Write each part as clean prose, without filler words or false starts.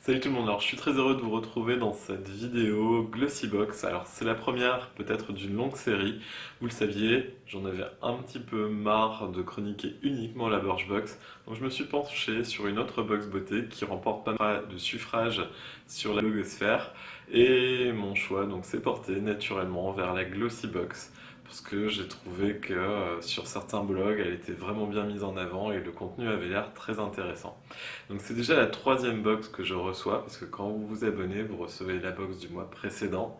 Salut tout le monde, alors je suis très heureux de vous retrouver dans cette vidéo Glossybox. Alors c'est la première peut-être d'une longue série, vous le saviez, j'en avais un petit peu marre de chroniquer uniquement la Birchbox, donc je me suis penché sur une autre box beauté qui remporte pas mal de suffrages sur la blogosphère, et mon choix donc s'est porté naturellement vers la Glossybox, parce que j'ai trouvé que sur certains blogs elle était vraiment bien mise en avant et le contenu avait l'air très intéressant. Donc c'est déjà la troisième box que je reçois, parce que quand vous vous abonnez, vous recevez la box du mois précédent,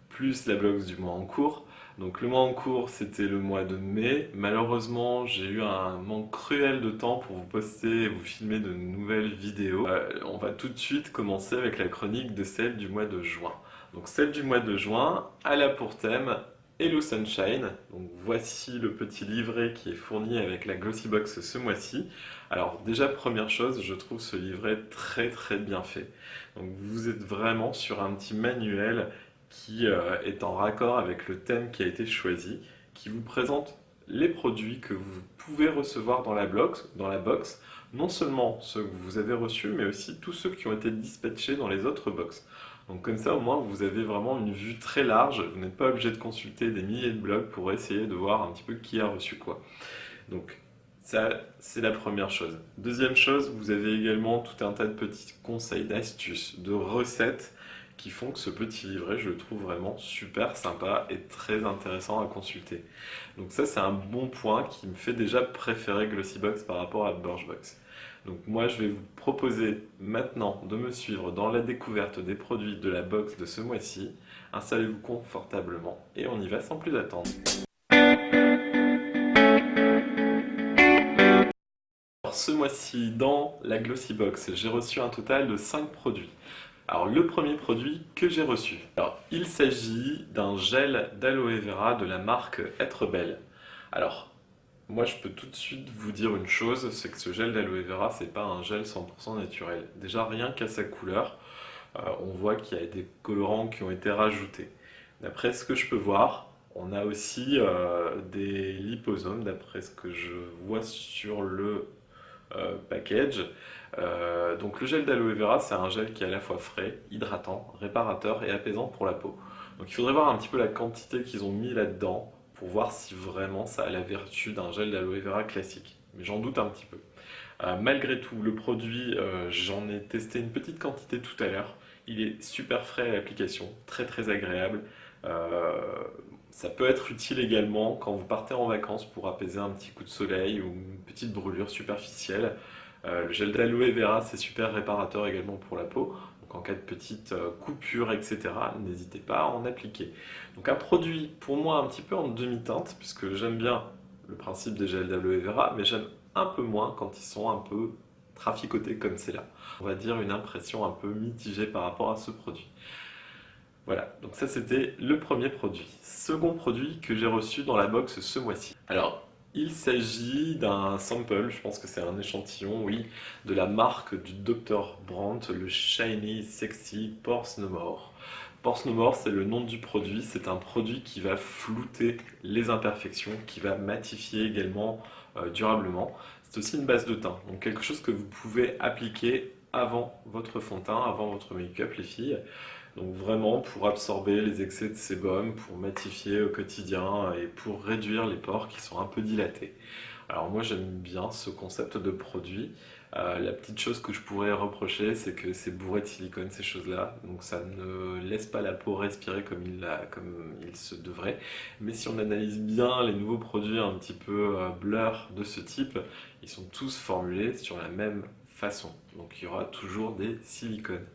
plus la box du mois en cours. Donc le mois en cours, c'était le mois de mai. Malheureusement, j'ai eu un manque cruel de temps pour vous poster et vous filmer de nouvelles vidéos. On va tout de suite commencer avec la chronique de celle du mois de juin. Donc celle du mois de juin, elle a pour thème Hello Sunshine. Donc voici le petit livret qui est fourni avec la Glossybox ce mois-ci. Alors déjà première chose, je trouve ce livret très très bien fait. Donc vous êtes vraiment sur un petit manuel qui est en raccord avec le thème qui a été choisi, qui vous présente les produits que vous pouvez recevoir dans la box, non seulement ceux que vous avez reçus, mais aussi tous ceux qui ont été dispatchés dans les autres box. Donc comme ça, au moins, vous avez vraiment une vue très large, vous n'êtes pas obligé de consulter des milliers de blogs pour essayer de voir un petit peu qui a reçu quoi. Donc ça, c'est la première chose. Deuxième chose, vous avez également tout un tas de petits conseils, d'astuces, de recettes qui font que ce petit livret, je le trouve vraiment super sympa et très intéressant à consulter. Donc ça, c'est un bon point qui me fait déjà préférer Glossybox par rapport à Birchbox. Donc moi, je vais vous proposer maintenant de me suivre dans la découverte des produits de la box de ce mois-ci. Installez-vous confortablement et on y va sans plus attendre. Alors, ce mois-ci, dans la Glossybox, j'ai reçu un total de 5 produits. Alors, le premier produit que j'ai reçu. Alors, il s'agit d'un gel d'aloe vera de la marque Être Belle. Alors, moi, je peux tout de suite vous dire une chose, c'est que ce gel d'aloe vera, c'est pas un gel 100% naturel. Déjà, rien qu'à sa couleur, on voit qu'il y a des colorants qui ont été rajoutés. D'après ce que je peux voir, on a aussi des liposomes, d'après ce que je vois sur le package. Donc le gel d'aloe vera, c'est un gel qui est à la fois frais, hydratant, réparateur et apaisant pour la peau. Donc il faudrait voir un petit peu la quantité qu'ils ont mis là-dedans pour voir si vraiment ça a la vertu d'un gel d'aloe vera classique. Mais j'en doute un petit peu. Malgré tout, le produit, j'en ai testé une petite quantité tout à l'heure. Il est super frais à l'application, très très agréable. Euh, Ça peut être utile également quand vous partez en vacances pour apaiser un petit coup de soleil ou une petite brûlure superficielle. Le gel d'aloe vera, c'est super réparateur également pour la peau. Donc en cas de petite coupure, etc., n'hésitez pas à en appliquer. Donc un produit pour moi un petit peu en demi-teinte, puisque j'aime bien le principe des gels d'aloe vera, mais j'aime un peu moins quand ils sont un peu traficotés comme c'est là. On va dire une impression un peu mitigée par rapport à ce produit. Voilà, donc ça c'était le premier produit. Second produit que j'ai reçu dans la box ce mois-ci. Alors, il s'agit d'un sample, je pense que c'est un échantillon, oui, de la marque du Dr. Brandt, le Shiny Sexy Pores No More. Pores No More, c'est le nom du produit, c'est un produit qui va flouter les imperfections, qui va matifier également durablement. C'est aussi une base de teint, donc quelque chose que vous pouvez appliquer avant votre fond de teint, avant votre make-up les filles. Donc vraiment pour absorber les excès de sébum, pour matifier au quotidien et pour réduire les pores qui sont un peu dilatés. Alors moi j'aime bien ce concept de produit. La petite chose que je pourrais reprocher, c'est que c'est bourré de silicone ces choses-là, donc ça ne laisse pas la peau respirer comme il se devrait. Mais si on analyse bien les nouveaux produits un petit peu blur de ce type, ils sont tous formulés sur la même façon. Donc il y aura toujours des silicones.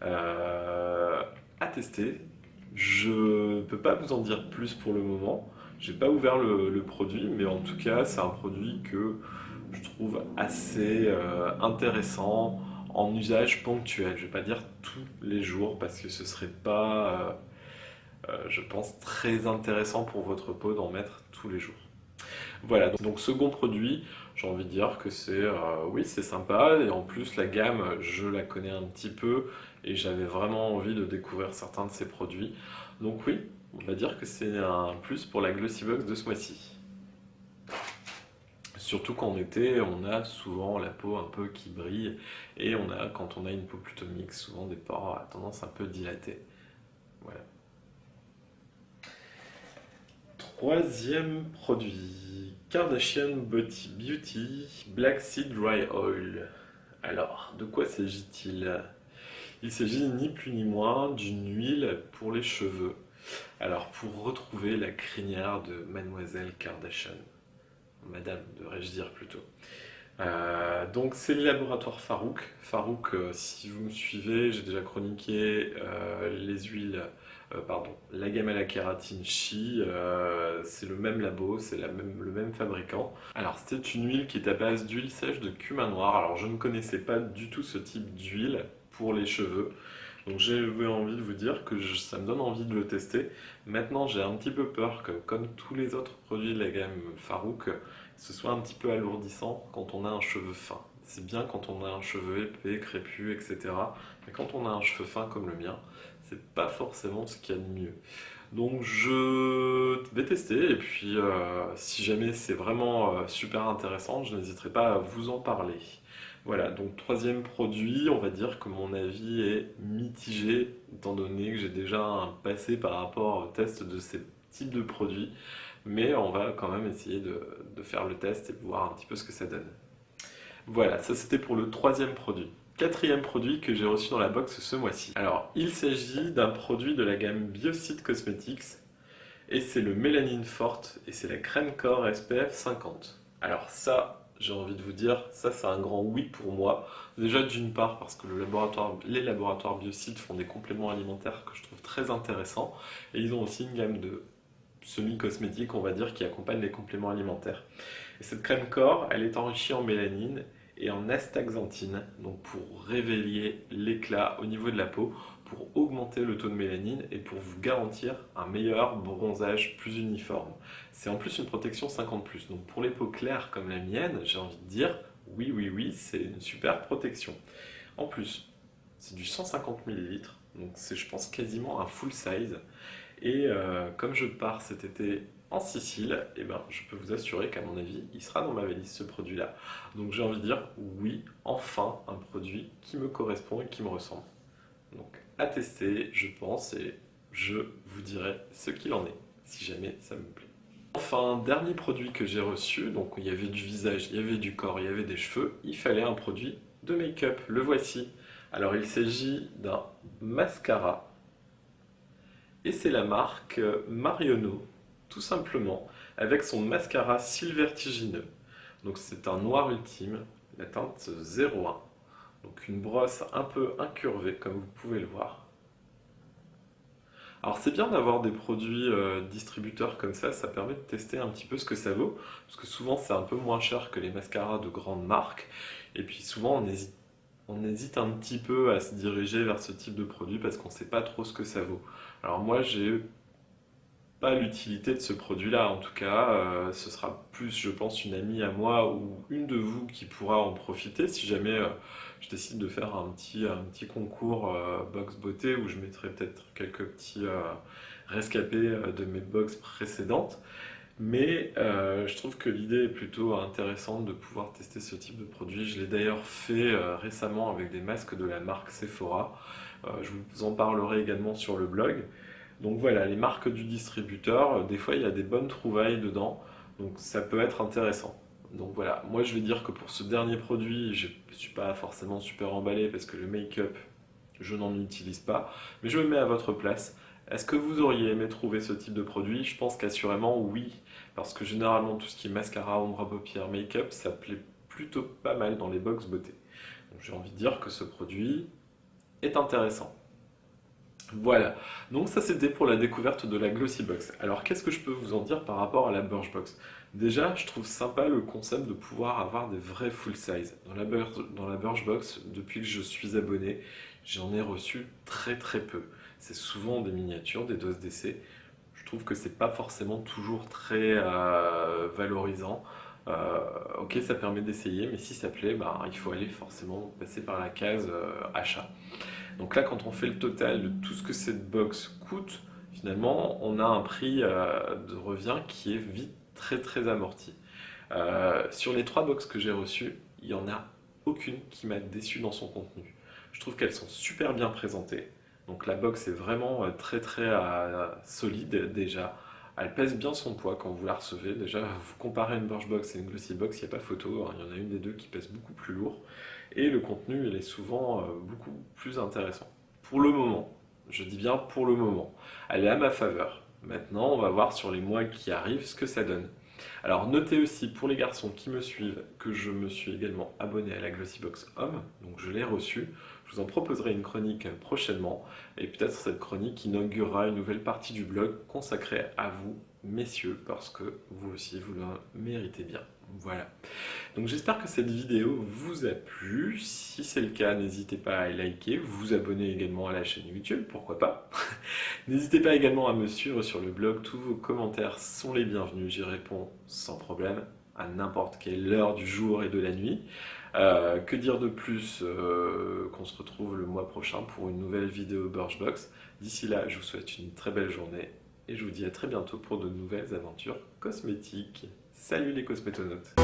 Euh, à tester. Je ne peux pas vous en dire plus pour le moment. J'ai pas ouvert le produit, mais en tout cas, c'est un produit que je trouve assez intéressant en usage ponctuel. Je vais pas dire tous les jours parce que ce serait pas, je pense, très intéressant pour votre peau d'en mettre tous les jours. Voilà, donc second produit, j'ai envie de dire que c'est oui, c'est sympa et en plus la gamme, je la connais un petit peu et j'avais vraiment envie de découvrir certains de ces produits. Donc oui, on va dire que c'est un plus pour la Glossybox de ce mois-ci. Surtout qu'en été, on a souvent la peau un peu qui brille et quand on a une peau plutôt mixte, souvent des pores à tendance un peu dilatée. Voilà. Troisième produit, Kardashian Beauty Black Seed Dry Oil. Alors, de quoi s'agit-il? Il s'agit ni plus ni moins d'une huile pour les cheveux. Alors, pour retrouver la crinière de Mademoiselle Kardashian, Madame, devrais-je dire plutôt. Donc c'est le laboratoire Farouk. Farouk, si vous me suivez, j'ai déjà chroniqué les huiles, pardon, la gamme à la kératine Shea. C'est le même labo, c'est le même fabricant. Alors c'est une huile qui est à base d'huile sèche de cumin noir. Alors je ne connaissais pas du tout ce type d'huile pour les cheveux. Donc j'ai eu envie de vous dire que ça me donne envie de le tester. Maintenant j'ai un petit peu peur que comme tous les autres produits de la gamme Farouk, ce soit un petit peu alourdissant quand on a un cheveu fin. C'est bien quand on a un cheveu épais, crépus, etc. Mais quand on a un cheveu fin comme le mien, c'est pas forcément ce qu'il y a de mieux. Donc je vais tester et puis si jamais c'est vraiment super intéressant, je n'hésiterai pas à vous en parler. Voilà, donc troisième produit, on va dire que mon avis est mitigé, étant donné que j'ai déjà un passé par rapport au test de ces types de produits, mais on va quand même essayer de faire le test et de voir un petit peu ce que ça donne. Voilà, ça c'était pour le troisième produit. Quatrième produit que j'ai reçu dans la box ce mois-ci. Alors, il s'agit d'un produit de la gamme Biocide Cosmetics et c'est le Mélanine Forte et c'est la crème corps SPF 50. Alors ça, j'ai envie de vous dire, ça c'est un grand oui pour moi. Déjà d'une part parce que les laboratoires Biocide font des compléments alimentaires que je trouve très intéressants et ils ont aussi une gamme de semi-cosmétiques, on va dire, qui accompagnent les compléments alimentaires. Et cette crème corps, elle est enrichie en mélanine et en astaxanthine, donc pour révéler l'éclat au niveau de la peau, pour augmenter le taux de mélanine et pour vous garantir un meilleur bronzage plus uniforme. C'est en plus une protection 50+, donc pour les peaux claires comme la mienne, j'ai envie de dire oui, oui, oui, c'est une super protection. En plus, c'est du 150 millilitres, donc c'est je pense quasiment un full size. Et comme je pars cet été en Sicile, eh ben, je peux vous assurer qu'à mon avis, il sera dans ma valise ce produit-là. Donc j'ai envie de dire oui, enfin un produit qui me correspond et qui me ressemble. Donc à tester, je pense, et je vous dirai ce qu'il en est, si jamais ça me plaît. Enfin, dernier produit que j'ai reçu, donc il y avait du visage, il y avait du corps, il y avait des cheveux, il fallait un produit de make-up, le voici. Alors il s'agit d'un mascara et c'est la marque Marionneau, tout simplement, avec son mascara cils vertigineux. Donc c'est un noir ultime, la teinte 01. Donc une brosse un peu incurvée, comme vous pouvez le voir. Alors c'est bien d'avoir des produits distributeurs comme ça permet de tester un petit peu ce que ça vaut, parce que souvent c'est un peu moins cher que les mascaras de grandes marques, et puis souvent on hésite un petit peu à se diriger vers ce type de produit parce qu'on ne sait pas trop ce que ça vaut. Alors moi j'ai pas l'utilité de ce produit-là. En tout cas, ce sera plus, je pense, une amie à moi ou une de vous qui pourra en profiter si jamais je décide de faire un petit concours box beauté où je mettrai peut-être quelques petits rescapés de mes box précédentes. Mais je trouve que l'idée est plutôt intéressante de pouvoir tester ce type de produit. Je l'ai d'ailleurs fait récemment avec des masques de la marque Sephora. Je vous en parlerai également sur le blog. Donc voilà, les marques du distributeur, des fois il y a des bonnes trouvailles dedans, donc ça peut être intéressant. Donc voilà, moi je vais dire que pour ce dernier produit, je ne suis pas forcément super emballé parce que le make-up, je n'en utilise pas, mais je me mets à votre place. Est-ce que vous auriez aimé trouver ce type de produit? Je pense qu'assurément oui, parce que généralement tout ce qui est mascara, ombre à paupières, make-up, ça plaît plutôt pas mal dans les box beauté. Donc j'ai envie de dire que ce produit est intéressant. Voilà, donc ça c'était pour la découverte de la Glossybox. Alors qu'est-ce que je peux vous en dire par rapport à la Birchbox? Déjà, je trouve sympa le concept de pouvoir avoir des vrais full size. Dans la Birchbox, depuis que je suis abonné, j'en ai reçu très très peu. C'est souvent des miniatures, des doses d'essai. Je trouve que c'est pas forcément toujours très valorisant. Ok, ça permet d'essayer, mais si ça plaît, bah, il faut aller forcément passer par la case achat. Donc là, quand on fait le total de tout ce que cette box coûte, finalement, on a un prix de revient qui est vite très très amorti. Sur les 3 box que j'ai reçues, il n'y en a aucune qui m'a déçu dans son contenu. Je trouve qu'elles sont super bien présentées. Donc la box est vraiment très solide déjà. Elle pèse bien son poids quand vous la recevez. Déjà, vous comparez une Birchbox et une Glossybox, il n'y a pas photo, hein. Il y en a une des deux qui pèse beaucoup plus lourd. Et le contenu, il est souvent beaucoup plus intéressant. Pour le moment, je dis bien pour le moment, elle est à ma faveur. Maintenant, on va voir sur les mois qui arrivent ce que ça donne. Alors notez aussi pour les garçons qui me suivent que je me suis également abonné à la Glossybox Homme, donc je l'ai reçue. Je vous en proposerai une chronique prochainement et peut-être cette chronique inaugurera une nouvelle partie du blog consacrée à vous, messieurs, parce que vous aussi vous le méritez bien. Voilà. Donc j'espère que cette vidéo vous a plu. Si c'est le cas, n'hésitez pas à liker, vous abonner également à la chaîne YouTube, pourquoi pas. N'hésitez pas également à me suivre sur le blog, tous vos commentaires sont les bienvenus, j'y réponds sans problème à n'importe quelle heure du jour et de la nuit. Que dire de plus qu'on se retrouve le mois prochain pour une nouvelle vidéo Birchbox. D'ici là, je vous souhaite une très belle journée et je vous dis à très bientôt pour de nouvelles aventures cosmétiques. Salut les cosmétonautes!